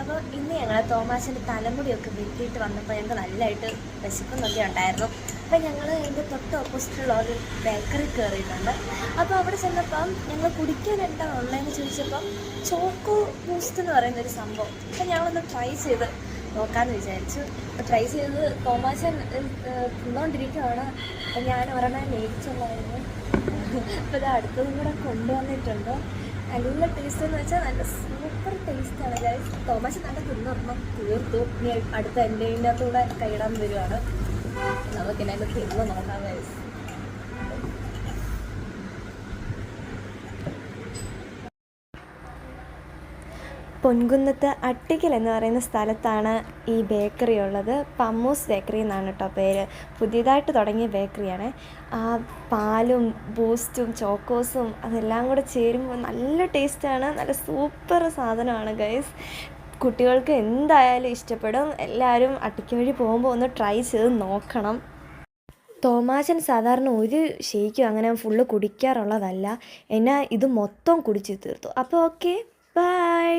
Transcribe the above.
അപ്പോൾ ഇന്ന് ഞങ്ങൾ തോമാശൻ്റെ തലമുടിയൊക്കെ വെട്ടിയിട്ട് വന്നപ്പോൾ ഞങ്ങൾക്ക് നല്ലതായിട്ട് വിശക്കുന്നൊക്കെ ഉണ്ടായിരുന്നു. അപ്പോൾ ഞങ്ങൾ എൻ്റെ തൊട്ട് ഓപ്പോസിറ്റുള്ള ഒരു ബേക്കറി കയറിയിട്ടുണ്ട്. അപ്പോൾ അവിടെ ചെന്നപ്പം ഞങ്ങൾ കുടിക്കാൻ എന്താ ഉള്ളതെന്ന് ചോദിച്ചപ്പം ചോക്കോ ബൂസ്റ്റ് എന്ന് പറയുന്നൊരു സംഭവം. അപ്പോൾ ഞങ്ങളൊന്ന് ട്രൈ ചെയ്ത് നോക്കാമെന്ന് വിചാരിച്ചു. ട്രൈ ചെയ്ത് തോമാശൻ തിന്നുകൊണ്ടിരിക്കുകയാണ്. അപ്പോൾ ഞാൻ ഒരെണ്ണം മേടിച്ചുള്ളായിരുന്നു. അപ്പോൾ ഇത് അടുത്തതും കൂടെ കൊണ്ടുവന്നിട്ടുണ്ട്. നല്ല ടേസ്റ്റ് എന്ന് വെച്ചാൽ നല്ല സൂപ്പർ ടേസ്റ്റാണ് ഗൈസ്. തോമാശൻ നല്ല തിന്നൊരെണ്ണം തീർത്തു. ഇനി അടുത്ത എൻ്റെ കൂടെ കൈയിടാൻ വരുവാണ്. നമുക്കിന്നെ തിന്ന് നോക്കാം ഗൈസ്. പൊൻകുന്നത്ത് അട്ടിക്കൽ എന്ന് പറയുന്ന സ്ഥലത്താണ് ഈ ബേക്കറി ഉള്ളത്. പമ്മൂസ് ബേക്കറി എന്നാണ് കേട്ടോ പേര്. പുതിയതായിട്ട് തുടങ്ങിയ ബേക്കറിയാണ്. ആ പാലും ബൂസ്റ്റും ചോക്കോസും അതെല്ലാം കൂടെ ചേരുമ്പോൾ നല്ല ടേസ്റ്റാണ്. നല്ല സൂപ്പർ സാധനമാണ് ഗൈസ്. കുട്ടികൾക്ക് എന്തായാലും ഇഷ്ടപ്പെടും. എല്ലാവരും അട്ടിക്ക വഴി പോകുമ്പോൾ ഒന്ന് ട്രൈ ചെയ്ത് നോക്കണം. തോമാശൻ സാധാരണ ഒരു ഷേക്കും അങ്ങനെ ഫുള്ള് കുടിക്കാറുള്ളതല്ല. എന്നാൽ ഇത് മൊത്തം കുടിച്ച് തീർത്തു. അപ്പോൾ ഓക്കെ, ബൈ.